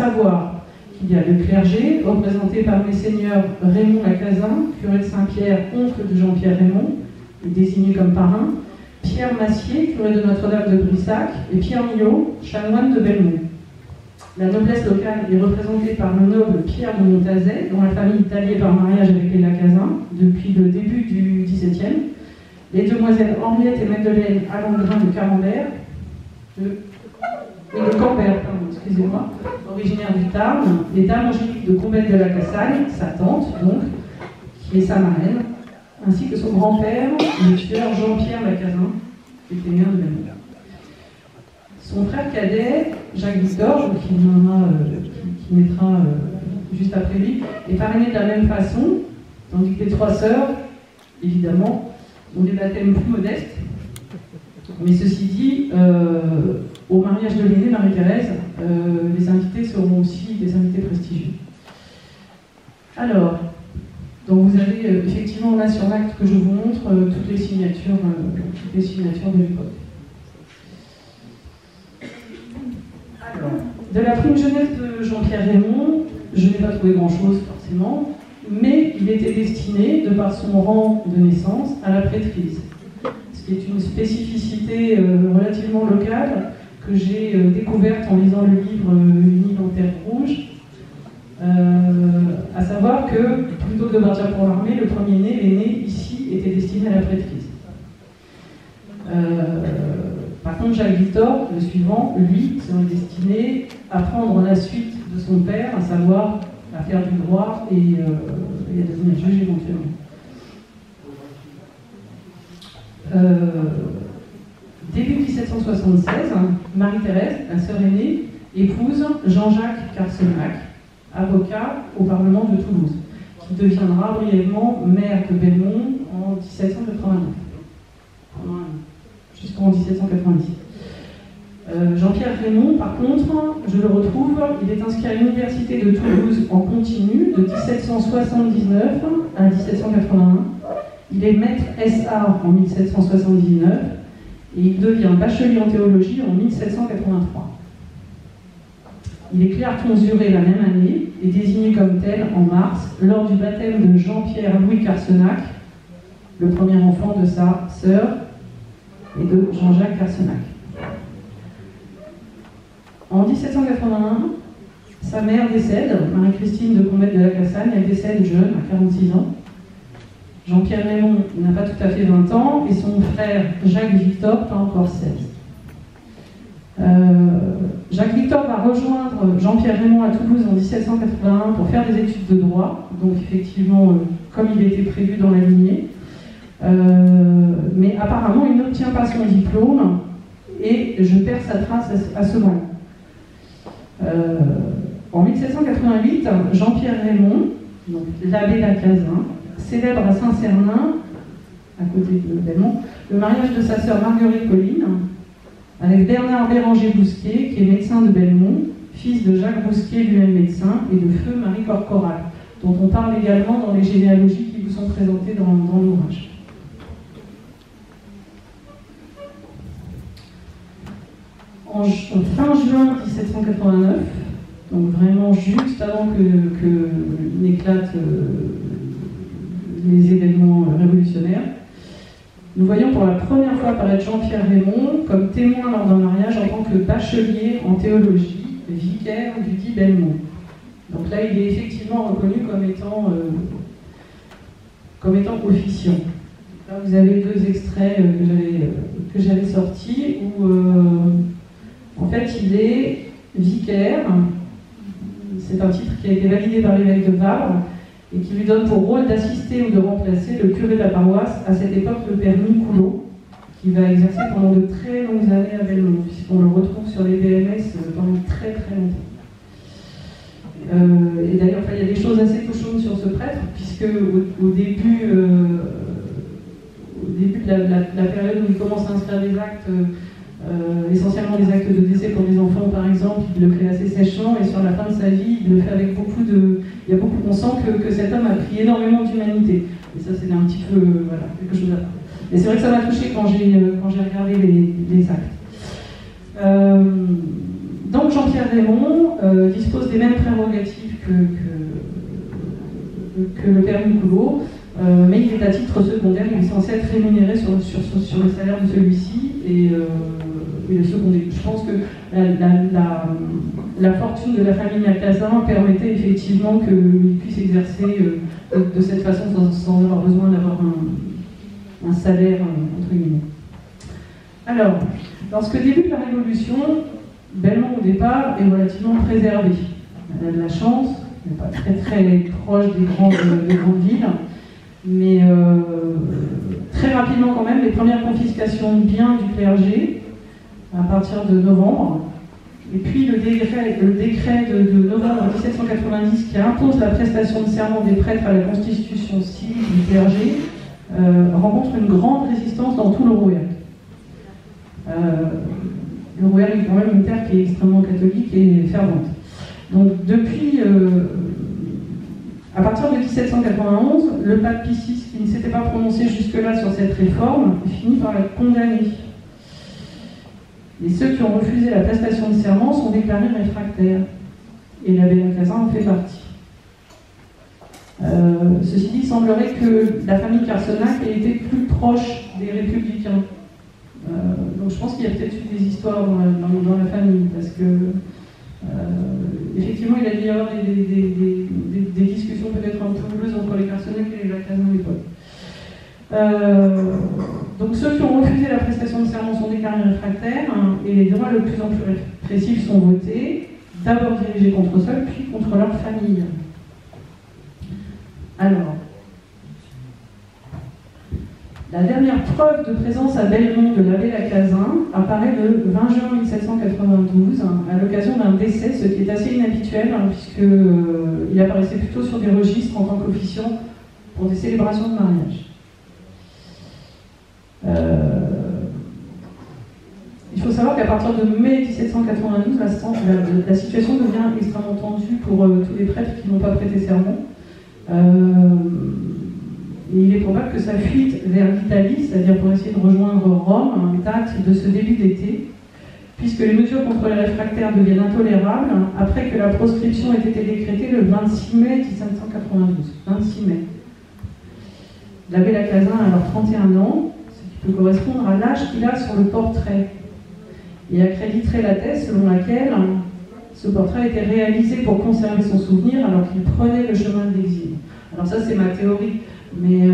savoir qu'il y a le clergé, représenté par Messeigneur Raymond Lacazin, curé de Saint-Pierre, oncle de Jean-Pierre Raymond, désigné comme parrain, Pierre Massier, curé de Notre-Dame de Brissac, et Pierre Millot, chanoine de Belmont. La noblesse locale est représentée par le noble Pierre de Montazet, dont la famille est alliée par mariage avec les Lacazin depuis le début du XVIIe. Les demoiselles Henriette et Madeleine Allandrin de Camembert, de Cambert, excusez-moi, originaire du Tarn, les dames Angélique de Combette de la Cassagne, sa tante donc, qui est sa marraine, ainsi que son grand-père, le tueur Jean-Pierre Lacazin, qui était maire de Belmont. Son frère cadet, Jacques Victor, qui naîtra juste après lui, est parrainé de la même façon, tandis que les trois sœurs, évidemment, ont des baptêmes plus modestes. Mais ceci dit, au mariage de l'aînée, Marie-Thérèse, les invités seront aussi des invités prestigieux. Alors, donc vous avez effectivement là sur l'acte que je vous montre toutes les signatures de l'époque. Alors, de la prime jeunesse de Jean-Pierre Raymond, je n'ai pas trouvé grand-chose forcément, mais il était destiné, de par son rang de naissance, à la prêtrise, ce qui est une spécificité relativement locale que j'ai découverte en lisant le livre Unis en terre rouge, à savoir que, plutôt que de partir pour l'armée, le premier-né, l'aîné, ici, était destiné à la prêtrise. Par contre, Jacques Victor, le suivant, lui, serait destiné à prendre la suite de son père, à savoir à faire du droit et à devenir juge éventuellement. Début 1776, Marie-Thérèse, la sœur aînée, épouse Jean-Jacques Carsenac, avocat au Parlement de Toulouse, qui deviendra brièvement maire de Belmont en 1789, jusqu'en 1790. Jean-Pierre Raymond, par contre, je le retrouve, il est inscrit à l'Université de Toulouse en continu de 1779 à 1781. Il est maître SA en 1779 et il devient bachelier en théologie en 1783. Il est clerc conjuré la même année et désigné comme tel en mars lors du baptême de Jean-Pierre Louis Carsenac, le premier enfant de sa sœur et de Jean-Jacques Carsenac. En 1781, sa mère décède, Marie-Christine de Combette de la Cassagne, elle décède jeune, à 46 ans. Jean-Pierre Raymond n'a pas tout à fait 20 ans, et son frère Jacques Victor pas encore 16. Jacques Victor va rejoindre Jean-Pierre Raymond à Toulouse en 1781 pour faire des études de droit, donc effectivement, comme il était prévu dans la lignée. Mais apparemment, il n'obtient pas son diplôme, et je perds sa trace à ce moment. En 1788, Jean-Pierre Raymond, donc l'abbé Lacazin, célèbre à Saint-Cernin, à côté de Belmont, le mariage de sa sœur Marguerite Colline avec Bernard Béranger Bousquet, qui est médecin de Belmont, fils de Jacques Bousquet, lui-même médecin, et de feu Marie Corcoral, dont on parle également dans les généalogies qui vous sont présentées dans l'ouvrage. En fin juin 1789, donc vraiment juste avant que n'éclatent les événements révolutionnaires, nous voyons pour la première fois apparaître Jean-Pierre Raymond comme témoin lors d'un mariage en tant que bachelier en théologie, vicaire du dit Belmont. Donc là, il est effectivement reconnu comme étant officiant. Là, vous avez deux extraits que j'avais sortis où en fait, il est vicaire. C'est un titre qui a été validé par l'évêque de Vabre et qui lui donne pour rôle d'assister ou de remplacer le curé de la paroisse, à cette époque le père Nicoulot, qui va exercer pendant de très longues années à Belmont, puisqu'on le retrouve sur les BMS pendant très très longtemps. Et d'ailleurs, il y a des choses assez touchantes sur ce prêtre, puisque au début de la période où il commence à inscrire des actes, essentiellement des actes de décès pour les enfants par exemple, il le fait assez sèchement, et sur la fin de sa vie, il le fait avec beaucoup de... on sent que cet homme a pris énormément d'humanité. Et ça, c'est un petit peu quelque chose à part. Et c'est vrai que ça m'a touché quand j'ai regardé les actes. Donc Jean-Pierre Raymond dispose des mêmes prérogatives que le père Nicoulot, mais il est à titre secondaire, il est censé être rémunéré sur le salaire de celui-ci et le secondé. Je pense que la fortune de la famille Macazin permettait effectivement qu'il puisse exercer de cette façon sans avoir besoin d'avoir un salaire, entre guillemets. Alors, lorsque débute la Révolution, Belmont au départ est relativement préservé. Elle a de la chance, elle n'est pas très très proche des grandes villes, mais très rapidement quand même, les premières confiscations de biens du clergé, à partir de novembre, et puis le décret de novembre 1790 qui impose la prestation de serment des prêtres à la constitution civile du clergé, rencontre une grande résistance dans tout le Rouergue. Le Rouergue est quand même une terre qui est extrêmement catholique et fervente. Donc depuis, à partir de 1791, le pape Pie VI, qui ne s'était pas prononcé jusque-là sur cette réforme, finit par la condamner. Et ceux qui ont refusé la prestation de serment sont déclarés réfractaires. Et l'abbé Lacazin en fait partie. Ceci dit, il semblerait que la famille Carcenac ait été plus proche des républicains. Donc je pense qu'il y a peut-être eu des histoires dans la famille, parce que effectivement il a dû y avoir des discussions peut-être un peu houleuses entre les Carcenac et les Lacazin à l'époque. Donc ceux qui ont refusé la prestation de serment sont déclarés réfractaires, et les droits de plus en plus répressifs sont votés, d'abord dirigés contre eux seuls, puis contre leur famille. Alors, la dernière preuve de présence à Belmont de l'abbé Lacazin apparaît le 20 juin 1792, à l'occasion d'un décès, ce qui est assez inhabituel, puisqu'il apparaissait plutôt sur des registres en tant qu'officiant pour des célébrations de mariage. Il faut savoir qu'à partir de mai 1792, la situation devient extrêmement tendue pour tous les prêtres qui n'ont pas prêté serment. Et il est probable que sa fuite vers l'Italie, c'est-à-dire pour essayer de rejoindre Rome, date de ce début d'été, puisque les mesures contre les réfractaires deviennent intolérables après que la proscription ait été décrétée le 26 mai 1792. 26 mai. L'abbé Lacazin a alors 31 ans, ce qui peut correspondre à l'âge qu'il a sur le portrait, et accréditerait la thèse selon laquelle ce portrait était réalisé pour conserver son souvenir alors qu'il prenait le chemin de l'exil. Alors ça c'est ma théorie, mais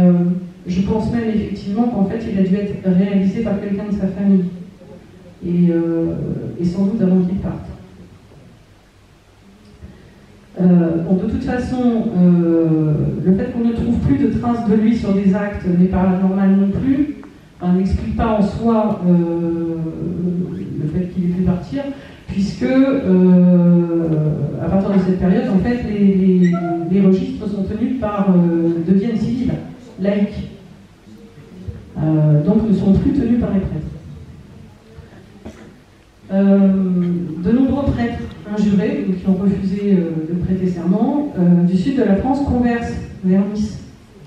je pense même effectivement qu'en fait il a dû être réalisé par quelqu'un de sa famille, et sans doute avant qu'il parte. Bon, de toute façon, le fait qu'on ne trouve plus de traces de lui sur des actes n'est pas normal non plus, n'explique pas en soi le fait qu'il ait pu partir, puisque à partir de cette période, en fait, les registres sont tenus par deviennent civils, laïcs, donc ne sont plus tenus par les prêtres. De nombreux prêtres injurés, qui ont refusé de prêter serment, du sud de la France conversent vers Nice,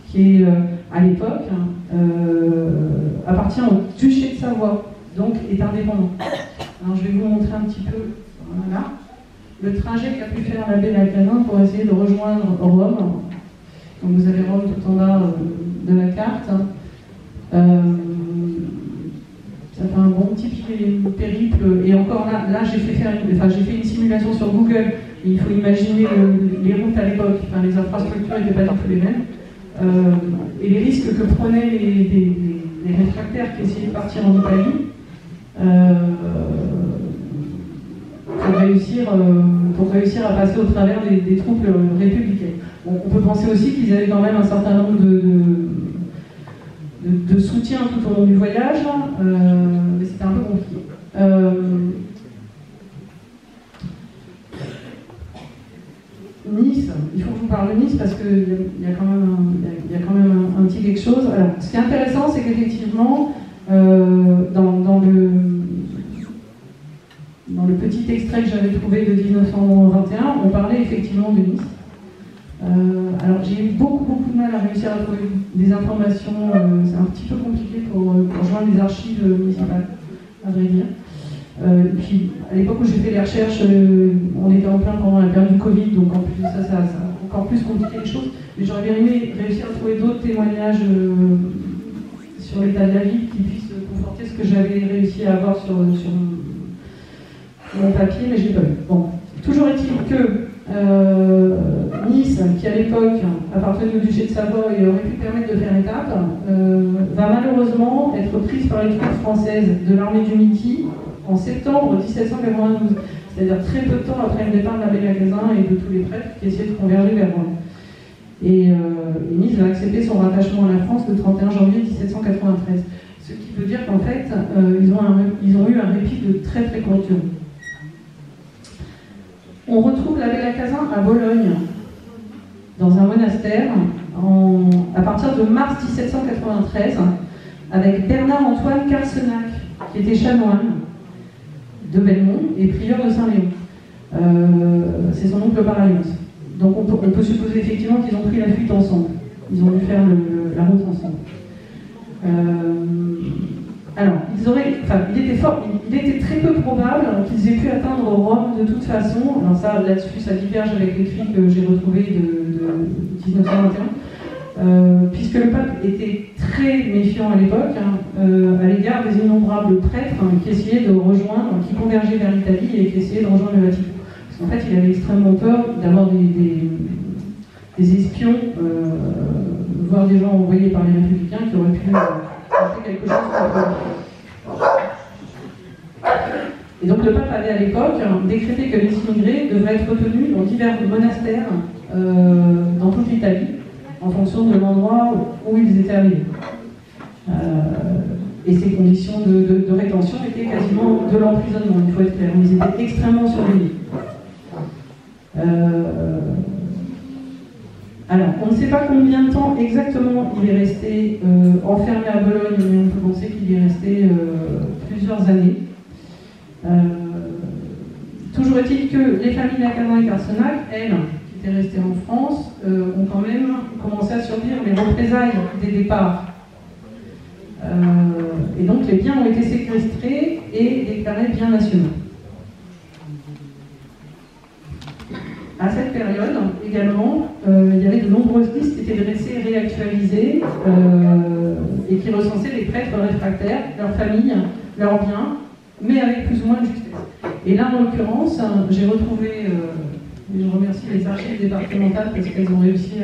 qui est à l'époque appartient au duché de Savoie, donc est indépendant. Alors je vais vous montrer un petit peu, voilà, le trajet qu'a pu faire l'abbé Lacazin pour essayer de rejoindre Rome. Donc vous avez Rome tout en bas de la carte. Ça fait un bon petit périple, et encore là j'ai fait une simulation sur Google, et il faut imaginer les routes à l'époque, les infrastructures n'étaient pas du tout les mêmes, et les risques que prenaient les réfractaires qui essayaient de partir en Italie pour réussir à passer au travers des troupes républicaines. Bon, on peut penser aussi qu'ils avaient quand même un certain nombre de soutien tout au long du voyage, mais c'était un peu compliqué. Nice, il faut que je vous parle de Nice parce qu'il y a quand même un petit quelque chose. Alors, ce qui est intéressant, c'est qu'effectivement, dans le petit extrait que j'avais trouvé de 1921, on parlait effectivement de Nice. Alors j'ai eu beaucoup de mal à réussir à trouver des informations, c'est un petit peu compliqué pour joindre les archives municipales, à vrai dire. Puis à l'époque où j'ai fait les recherches, on était en plein pendant la période du Covid, donc en plus ça a encore plus compliqué les choses. Mais j'aurais bien aimé réussir à trouver d'autres témoignages sur l'état de la vie qui puissent conforter ce que j'avais réussi à avoir sur mon papier, mais je l'ai pas eu. Bon. Toujours est-il que Nice, qui à l'époque appartenait au duché de Savoie et aurait pu permettre de faire étape, va malheureusement être prise par les troupes françaises de l'armée du Midi en septembre 1792, c'est-à-dire très peu de temps après le départ de l'abbé Lacazin et de tous les prêtres qui essayaient de converger vers Rome. Et Nice va accepter son rattachement à la France le 31 janvier 1793. Ce qui veut dire qu'en fait, ils ont eu un répit de très très courte durée. On retrouve l'abbé Lacazin à Bologne, dans un monastère, à partir de mars 1793, avec Bernard-Antoine Carsenac, qui était chanoine de Belmont et prieur de Saint-Léon. C'est son oncle par alliance. Donc on peut supposer effectivement qu'ils ont pris la fuite ensemble. Ils ont dû faire la route ensemble. Alors, il était très peu probable qu'ils aient pu atteindre Rome de toute façon. Alors ça, là-dessus, ça diverge avec l'écrit que j'ai retrouvé de 1921, puisque le pape était très méfiant à l'époque à l'égard des innombrables prêtres qui essayaient de rejoindre, qui convergeaient vers l'Italie et qui essayaient de rejoindre le Vatican. Parce qu'en fait, il avait extrêmement peur d'avoir des espions, voire des gens envoyés par les républicains qui auraient pu faire quelque chose contre eux. Et donc le pape avait à l'époque décrété que les immigrés devraient être retenus dans divers monastères dans toute l'Italie, en fonction de l'endroit où ils étaient arrivés. Et ces conditions de rétention étaient quasiment de l'emprisonnement, il faut être clair. Ils étaient extrêmement surveillés. Alors, on ne sait pas combien de temps exactement il est resté enfermé à Bologne, mais on peut penser qu'il y est resté plusieurs années. Toujours est-il que les familles Lacazin et Carsenac, elles, qui étaient restées en France, ont quand même commencé à subir les représailles des départs. Et donc les biens ont été séquestrés et déclarés biens nationaux. À cette période, également, il y avait de nombreuses listes qui étaient dressées et réactualisées et qui recensaient les prêtres réfractaires, leurs familles, leurs biens, mais avec plus ou moins de justesse. Et là, en l'occurrence, j'ai retrouvé, et je remercie les archives départementales parce qu'elles ont réussi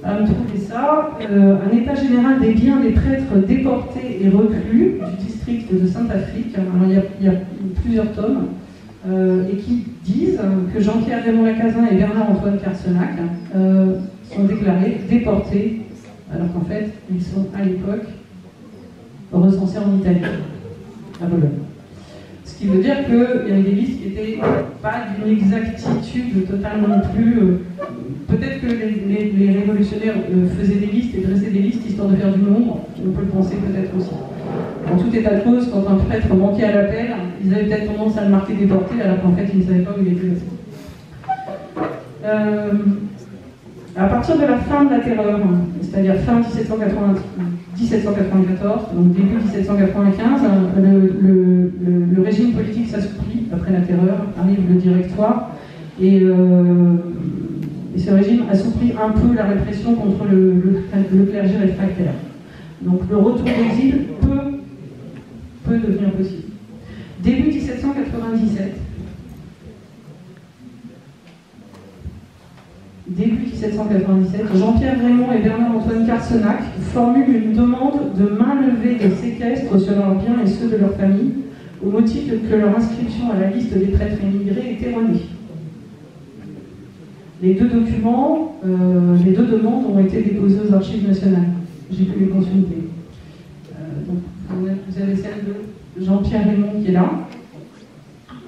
à me trouver ça, un état général des biens des prêtres déportés et reclus du district de Sainte-Afrique. Alors, il y a plusieurs tomes. Et qui disent que Jean-Pierre Raymond Lacazin et Bernard-Antoine Carsenac sont déclarés déportés, alors qu'en fait, ils sont à l'époque recensés en Italie, à Bologne. Ce qui veut dire qu'il y avait des listes qui n'étaient pas d'une exactitude totale non plus. Peut-être que les révolutionnaires faisaient des listes et dressaient des listes histoire de faire du nombre, on peut le penser peut-être aussi. En tout état de cause, quand un prêtre manquait à l'appel, ils avaient peut-être tendance à le marquer déporté, alors qu'en fait, ils ne savaient pas où il était resté. À partir de la fin de la Terreur, c'est-à-dire fin 1794, donc début 1795, le régime politique s'assouplit après la Terreur, arrive le Directoire, et ce régime assouplit un peu la répression contre le clergé réfractaire. Donc le retour d'exil peut devenir possible. Début 1797, Jean-Pierre Raymond et Bernard-Antoine Carsenac formulent une demande de main levée de séquestre sur leurs biens et ceux de leur famille, au motif que leur inscription à la liste des prêtres émigrés est erronée. Les deux demandes ont été déposées aux archives nationales. J'ai pu les consulter. Donc, vous avez celle de Jean-Pierre Raymond qui est là,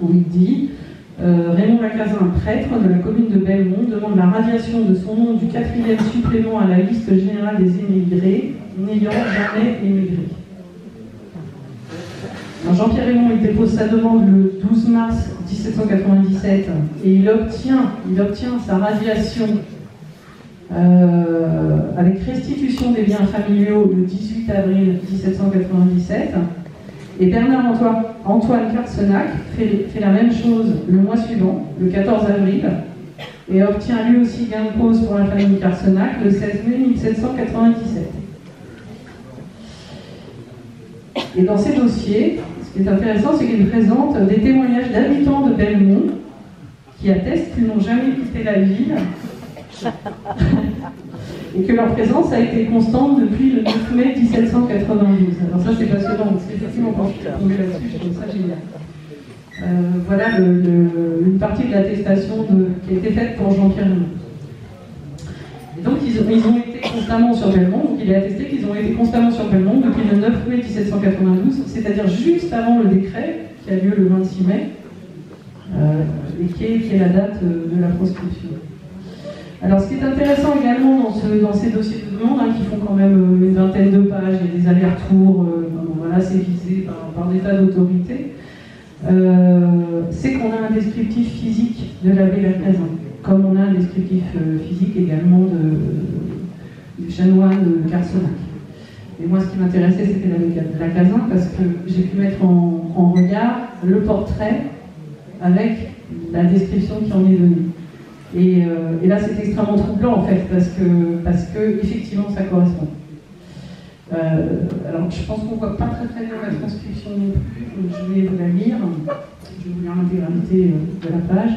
où il dit Raymond Lacazin, prêtre de la commune de Belmont, demande la radiation de son nom du 4e supplément à la liste générale des émigrés, n'ayant jamais émigré. Jean-Pierre Raymond il dépose sa demande le 12 mars 1797 et il obtient sa radiation avec restitution des biens familiaux le 18 avril 1797. Et Bernard-Antoine Carsenac fait la même chose le mois suivant, le 14 avril, et obtient lui aussi gain de cause pour la famille Carsenac le 16 mai 1797. Et dans ces dossiers, ce qui est intéressant, c'est qu'ils présentent des témoignages d'habitants de Belmont qui attestent qu'ils n'ont jamais quitté la ville et que leur présence a été constante depuis le 9 mai 1792. Alors ça, c'est passionnant, parce qu'effectivement, quand je suis tombée là-dessus, je trouve ça génial. Voilà une partie de l'attestation qui a été faite pour Jean-Pierre Raymond. Et donc, ils ont été constamment sur Belmont, donc il est attesté qu'ils ont été constamment sur Belmont depuis le 9 mai 1792, c'est-à-dire juste avant le décret, qui a lieu le 26 mai, et qui est la date de la proscription. Alors, ce qui est intéressant également dans ces dossiers de demande, qui font quand même une vingtaine de pages, il y a des allers-retours, voilà, c'est visé par des tas d'autorités, c'est qu'on a un descriptif physique de l'abbé Lacazin, comme on a un descriptif physique également du chanoine de Carsenac. Et moi, ce qui m'intéressait, c'était l'abbé Lacazin, parce que j'ai pu mettre en regard le portrait avec la description qui en est donnée. Et là, c'est extrêmement troublant, en fait, parce que effectivement, ça correspond. Alors, je pense qu'on ne voit pas très bien la transcription non plus. Je vais vous la lire. Je vais vous lire l'intégralité de la page.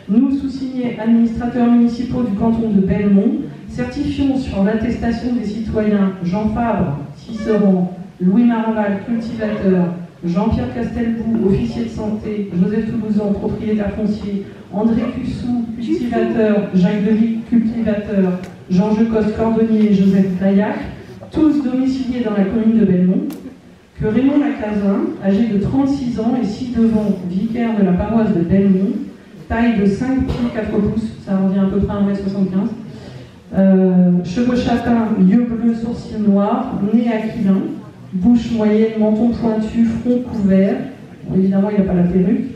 Nous, sous-signés administrateurs municipaux du canton de Belmont, certifions sur l'attestation des citoyens Jean Fabre, Tisserand, Louis Maraval, cultivateur, Jean-Pierre Castelbout, officier de santé, Joseph Toulouzan, propriétaire foncier, André Cussou, cultivateur, Jacques Devic, cultivateur, Jean Jecos, cordonnier, Joseph Gaillac, tous domiciliés dans la commune de Belmont, que Raymond Lacazin, âgé de 36 ans et ci-devant vicaire de la paroisse de Belmont, taille de 5 pieds 4 pouces, ça revient à peu près à 1m75, cheveux châtains, yeux bleus, sourcils noirs, nez aquilin, bouche moyenne, menton pointu, front couvert, bon, évidemment il n'a pas la perruque,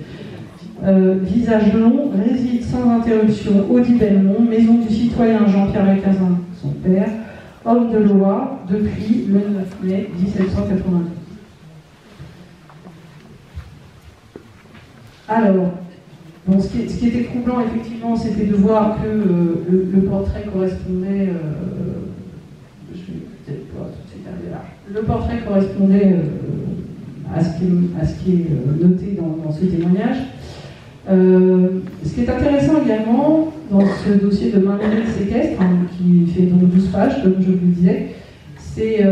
visage long, réside sans interruption au dit Belmont, maison du citoyen Jean-Pierre Lacazin, son père, homme de loi depuis le 9 mai 1792. Alors, bon, ce qui était troublant, effectivement, c'était de voir que le portrait correspondait... je vais peut-être pas tout de suite arriver là. Le portrait correspondait à ce qui est noté dans ce témoignage. Ce qui est intéressant également dans ce dossier de main-levée de séquestre, qui fait donc 12 pages, comme je vous le disais, c'est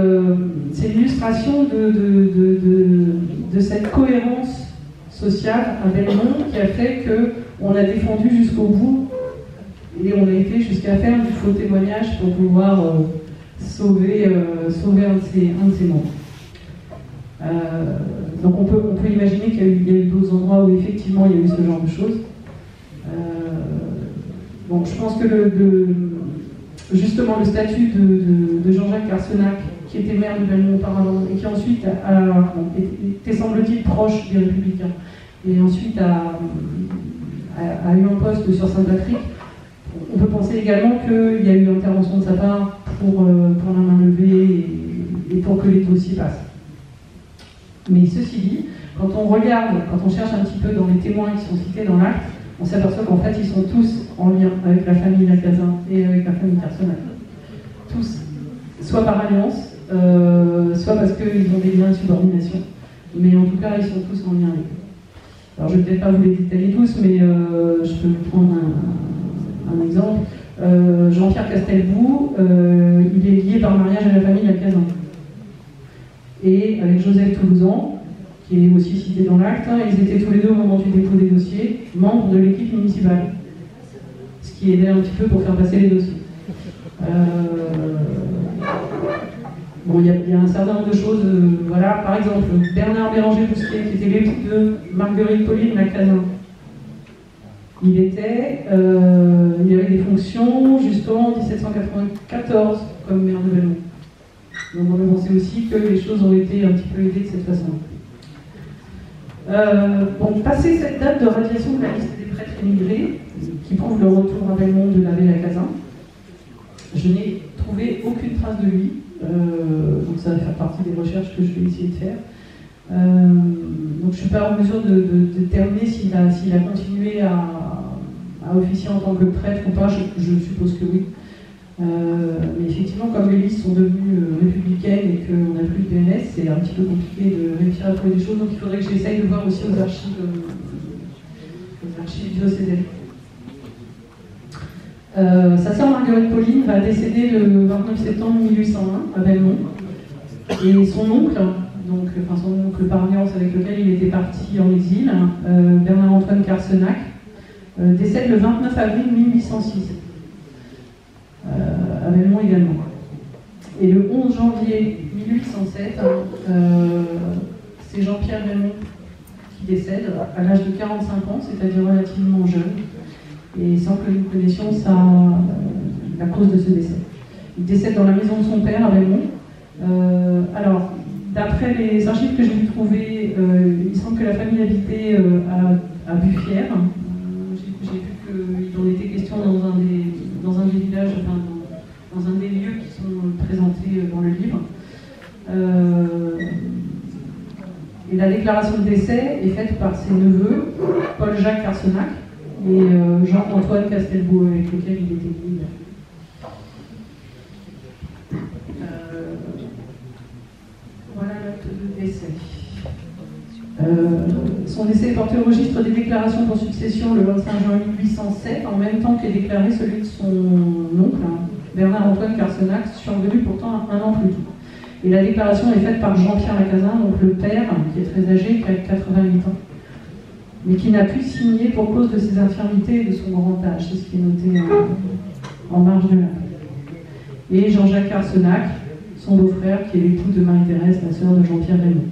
l'illustration de cette cohérence sociale à Belmont qui a fait qu'on a défendu jusqu'au bout et on a été jusqu'à faire du faux témoignage pour pouvoir sauver un de ses membres. Donc on peut imaginer qu'il y a eu d'autres endroits où effectivement il y a eu ce genre de choses. Donc je pense que justement le statut de Jean-Jacques Carsenac, qui était maire de Belmont auparavant et qui ensuite était semble-t-il proche des Républicains et ensuite a eu un poste sur Sainte-Patrick, on peut penser également qu'il y a eu intervention de sa part pour la main levée et pour que les dossiers passent. Mais ceci dit, quand on cherche un petit peu dans les témoins qui sont cités dans l'acte, on s'aperçoit qu'en fait ils sont tous en lien avec la famille Lacazin et avec la famille Carsenac. Tous, soit par alliance, soit parce qu'ils ont des liens de subordination. Mais en tout cas, ils sont tous en lien avec eux. Alors je ne vais peut-être pas vous les détailler tous, mais je peux vous prendre un exemple. Jean-Pierre Castelbout, il est lié par mariage à la famille Lacazin. Et avec Joseph Toulouzan, qui est aussi cité dans l'acte, ils étaient tous les deux au moment du dépôt des dossiers, membres de l'équipe municipale. Ce qui aidait un petit peu pour faire passer les dossiers. Bon, il y a un certain nombre de choses, voilà, par exemple, Bernard Béranger-Bousquet, qui était l'époux de Marguerite Pauline Lacazin. Il avait des fonctions jusqu'en 1794 comme maire de Belmont. Donc on peut penser aussi que les choses ont été un petit peu aidées de cette façon. Bon, passé cette date de radiation de la liste des prêtres émigrés, qui prouve le retour à Belmont de l'abbé Lacazin, je n'ai trouvé aucune trace de lui. Donc ça va faire partie des recherches que je vais essayer de faire. Donc je ne suis pas en mesure de déterminer s'il a continué à officier en tant que prêtre ou pas, je suppose que oui. Mais effectivement, comme les listes sont devenues républicaines et qu'on n'a plus de BNS, c'est un petit peu compliqué de réussir à trouver des choses, donc il faudrait que j'essaye de voir aussi aux archives diocésaines. Sa sœur Marguerite Pauline va décéder le 29 septembre 1801 à Belmont, et son oncle, son oncle par alliance avec lequel il était parti en exil, Bernard-Antoine Carsenac, décède le 29 avril 1806, à Belmont également. Et le 11 janvier 1807, c'est Jean-Pierre Raymond qui décède à l'âge de 45 ans, c'est-à-dire relativement jeune, et sans que nous connaissions la cause de ce décès. Il décède dans la maison de son père à Belmont. Alors, d'après les archives que j'ai pu trouver, il semble que la famille habitait à Buffières. J'ai vu qu'il en était question dans un des villages, enfin, dans un des lieux qui sont présentés dans le livre. Et la déclaration de décès est faite par ses neveux, Paul-Jacques Carsenac et Jean-Antoine Castelbou, avec lequel il était lié. Voilà l'acte de décès. Son décès est porté au registre des déclarations pour succession le 25 juin 1807, en même temps qu'est déclaré celui de son oncle, Bernard-Antoine Carsenac, survenu pourtant un an plus tôt. Et la déclaration est faite par Jean-Pierre Lacazin, donc le père, qui est très âgé, qui a 88 ans, mais qui n'a pu signer pour cause de ses infirmités et de son grand âge. C'est ce qui est noté en marge de l'acte. Et Jean-Jacques Carsenac, son beau-frère, qui est l'époux de Marie-Thérèse, la sœur de Jean-Pierre Raymond.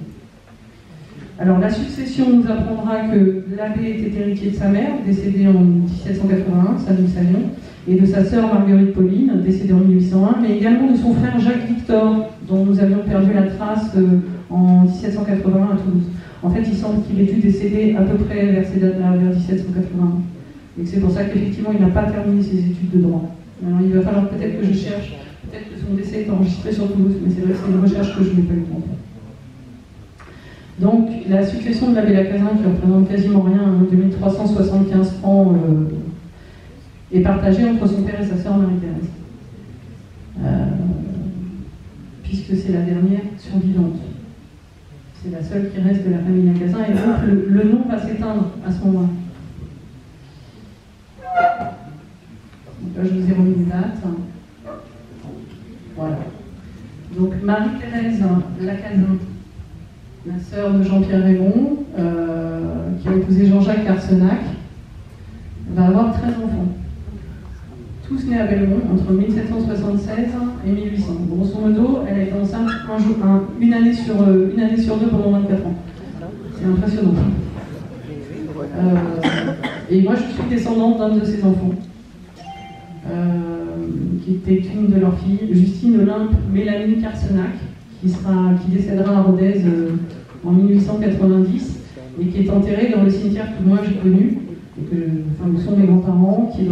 Alors la succession nous apprendra que l'abbé était héritier de sa mère, décédée en 1781, ça nous savions, et de sa sœur Marguerite Pauline, décédée en 1801, mais également de son frère Jacques Victor, dont nous avions perdu la trace en 1781 à Toulouse. En fait, il semble qu'il ait dû décéder à peu près vers ces dates-là, vers 1781. Et c'est pour ça qu'effectivement, il n'a pas terminé ses études de droit. Alors, il va falloir peut-être que je cherche, peut-être que son décès est enregistré sur Toulouse, mais c'est vrai que c'est une recherche que je n'ai pas eu le temps de faire. Donc, la succession de l'abbé Lacazin, qui représente quasiment rien, 2375 francs, est partagée entre son père et sa sœur Marie-Thérèse. Puisque c'est la dernière survivante. C'est la seule qui reste de la famille Lacazin, et donc le nom va s'éteindre à ce moment-là. Donc là, je vous ai remis une date. Voilà. Donc Marie-Thérèse Lacazin, la sœur de Jean-Pierre Raymond, qui a épousé Jean-Jacques Carsenac, va avoir 13 enfants. Tous nés à Belmont entre 1776 et 1800. Grosso modo, elle a été enceinte une année sur deux pendant 24 ans. C'est impressionnant. Et moi, je suis descendante d'un de ses enfants, qui était une de leurs filles, Justine Olympe Mélanie Carsenac, qui décédera à Rodez en 1890 et qui est enterrée dans le cimetière que moi j'ai connu, où sont mes grands-parents, qui est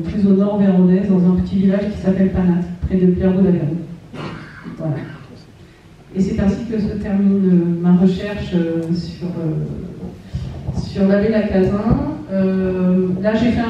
plus au nord vers Rodez, dans un petit village qui s'appelle Panat, près de Clairvaux d'Aveyron. Voilà. Et c'est ainsi que se termine ma recherche sur l'abbé Lacazin. Là, j'ai fait un